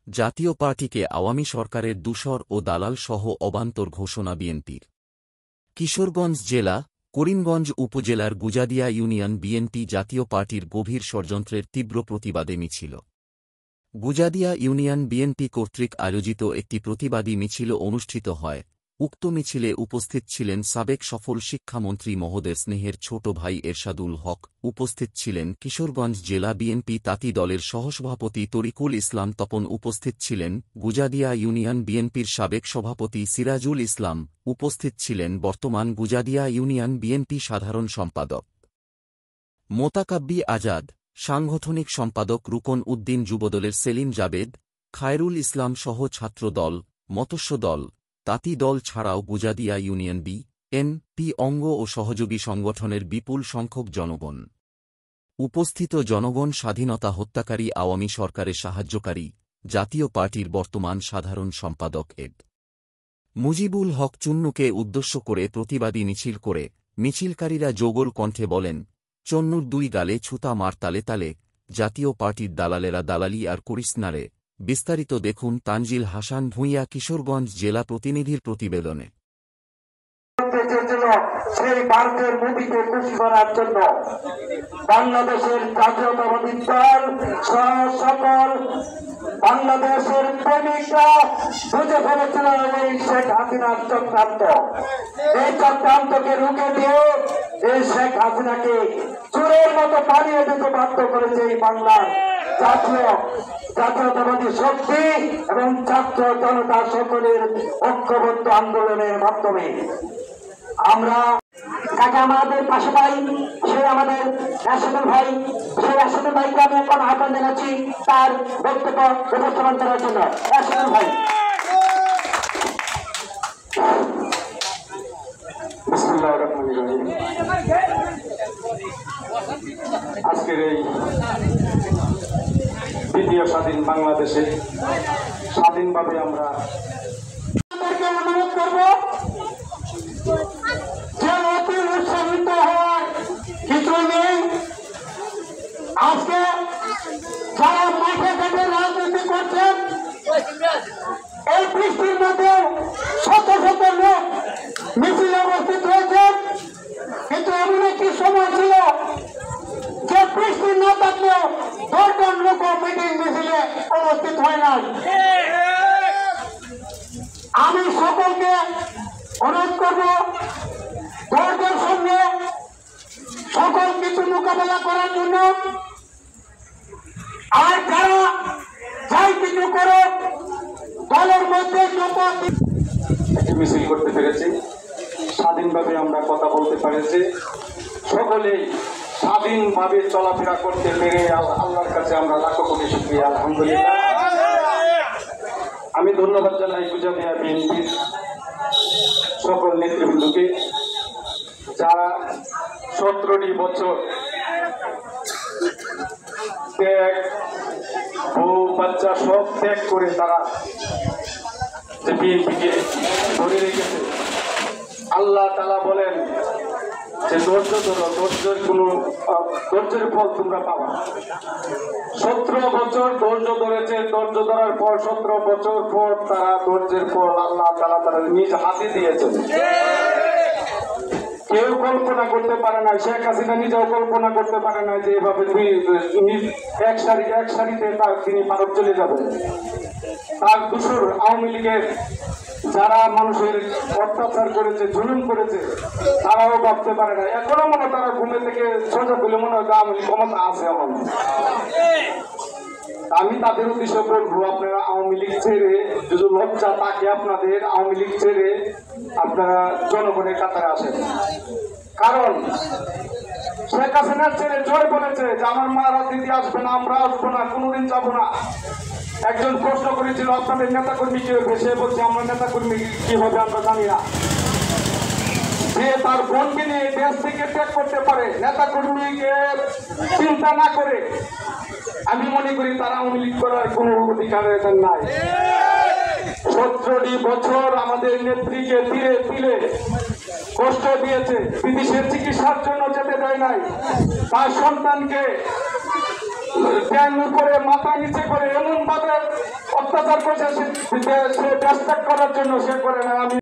জাতীয় পার্টিকে আওয়ামী সরকারের দূষর ও দালাল সহ অবান্তর ঘোষণা বিএনপির। কিশোরগঞ্জ জেলা, করিমগঞ্জ উপজেলার গুজাদিয়া ইউনিয়ন বিএনপি জাতীয় পার্টির গভীর ষড়যন্ত্রের তীব্র প্রতিবাদে মিছিল। গুজাদিয়া ইউনিয়ন বিএনপি কর্তৃক আয়োজিত একটি প্রতিবাদী মিছিল অনুষ্ঠিত হয়। উক্ত মিছিলে উপস্থিত ছিলেন সাবেক সফল শিক্ষামন্ত্রী মহোদয় স্নেহের ছোট ভাই এরশাদুল হক, উপস্থিত ছিলেন কিশোরগঞ্জ জেলা বিএনপি তাঁতি দলের সহসভাপতি তরিকুল ইসলাম তপন, উপস্থিত ছিলেন গুজাদিয়া ইউনিয়ন বিএনপির সাবেক সভাপতি সিরাজুল ইসলাম, উপস্থিত ছিলেন বর্তমান গুজাদিয়া ইউনিয়ন বিএনপি সাধারণ সম্পাদক মোতাকাব্বি আজাদ, সাংগঠনিক সম্পাদক রুকন উদ্দিন, যুবদলের সেলিম জাবেদ, খায়রুল ইসলাম সহ ছাত্র দল, মৎস্য দল, তাঁতি দল ছাড়াও গুজাদিয়া ইউনিয়ন বি.এন.পি অঙ্গ ও সহযোগী সংগঠনের বিপুল সংখ্যক জনগণ। উপস্থিত জনগণ স্বাধীনতা হত্যাকারী আওয়ামী সরকারের সাহায্যকারী জাতীয় পার্টির বর্তমান সাধারণ সম্পাদক এড. মুজিবুল হক চুন্নুকে উদ্দেশ্য করে প্রতিবাদী মিছিল করে মিছিলকারীরা জোগল কণ্ঠে বলেন, চন্নুর দুই গালে ছুতা মার তালে তালে, জাতীয় পার্টির দালালেরা দালালি আর করিস না রে। বিস্তারিত দেখুন তানজিল হাসান ভূঁইয়া কিশোরগঞ্জ জেলা প্রতিনিধির প্রতিবেদনে। সেই ভারতের মোদীকে খুশি করার জন্য বাংলাদেশের জাতীয়তাবাদী দল সকল বাংলাদেশের প্রেমিকরা বুঝে ফেলেছিল এই শেখ হাসিনার চক্রান্ত। এই চক্রান্তকে রুখে দিয়ে এই শেখ হাসিনাকে চোরের মতো পালিয়ে দিতে বাধ্য করেছে এই বাংলার জাতীয়তাবাদী শক্তি এবং ছাত্র জনতা সকলের ঐক্যবদ্ধ আন্দোলনের মাধ্যমে। আমরা কাকে আমাদের পাশে পাই, সে আমাদের রাশেদুল ভাই, সেই রাশেদুল ভাইকে আমি এখন আহ্বান জানাচ্ছি তার বক্তব্য উপস্থাপন করার জন্য। রাশেদুল ভাই। আজকের এই দ্বিতীয় স্বাধীন বাংলাদেশে স্বাধীনভাবে আমরা অনুরোধ করব যে অতি উৎসাহিত হওয়ার কিছু নেই। আজকে যারা মাঠে ঘাটে রাজনীতি করছেন, এই বৃষ্টির মধ্যে শত শত লোক মিছিলে উপস্থিত হয়েছেন, কিন্তু এমন একটি সময় ছিল যে বৃষ্টি না থাকলেও 10 জন লোক মিটিং মিছিলে উপস্থিত হয় না। আমি সকলকে অনুরোধ করব ধৈর্যের সঙ্গে সকল কিছু মোকাবেলা করার জন্য, আর যারা যাই কিছু করে দলের মধ্যে মিছিল করতে পেরেছি, স্বাধীনভাবে আমরা কথা বলতে পেরেছি, সকলেই স্বাধীনভাবে চলাফেরা করতে পেরে আল্লাহর কাছে আমরা লাখো কোটি শুকরিয়া আলহামদুলিল্লাহ। আমি ধন্যবাদ জানাই গুজাদিয়া বিএনপির সকল নেতৃবৃন্দকে, যারা 17টি বছর ত্যাগ, বউ বাচ্চা সব ত্যাগ করে তারা যে বিএনপিকে ধরে রেখেছে। আল্লাহ তাআলা বলেন যে ধৈর্য ধরো, ধৈর্যের ফল তোমরা পাবা। 17 বছর ধৈর্য ধরেছে, ধৈর্য ধরার পর 17 বছর পর তারা ধৈর্যের ফল আল্লাহ তাআলা তারা নিজ হাতে দিয়েছেন। কেউ কল্পনা করতে পারে না, শেখ হাসিনা নিজেও কল্পনা করতে পারে না যে এভাবে এক সারিতে তিনি ভারত চলে যাবেন। তার দূষর আওয়ামী লীগের যারা মানুষের অত্যাচার করেছে, জুলুম করেছে, তারাও ভাবতে পারে না। এখনো মনে তারা ঘুমে থেকে সোজা পেলে মনে হয় আওয়ামী লীগ ক্ষমতা আছে এখন। আমি তাদের উদ্দেশ্যে বলবো, আপনারা আওয়ামী লীগ ছেড়ে, যদি লজ্জা থাকে আপনাদের, আওয়ামী লীগ ছেড়ে আপনারা জনগণের কাতারে আসেন। কারণ শেখ হাসিনার ছেলে জয় বলেছে যে আমার মা রাজনীতি আসবে না, আমরা আসবো না, কোনোদিন যাবো না। একজন প্রশ্ন করেছিল আপনাদের নেতাকর্মী কি হবে, সে বলছে আমরা নেতাকর্মী কি হবে আমরা জানি না। যে তার বোনকে নিয়ে দেশ থেকে ত্যাগ করতে পারে, নেতাকর্মীকে চিন্তা না করে, আমি মনে করি তারা আওয়ামী লীগ করার কোনো অধিকার নাই। 17টি বছর আমাদের নেত্রীকে ধীরে ধীরে কষ্ট দিয়েছে, বিদেশের চিকিৎসার জন্য যেতে দেয় নাই, তার সন্তানকে জ্ঞান করে মাথা নিচে করে এমন ভাবে অত্যাচার করছে সে দেশ ত্যাগ করার জন্য সে করে না। আমি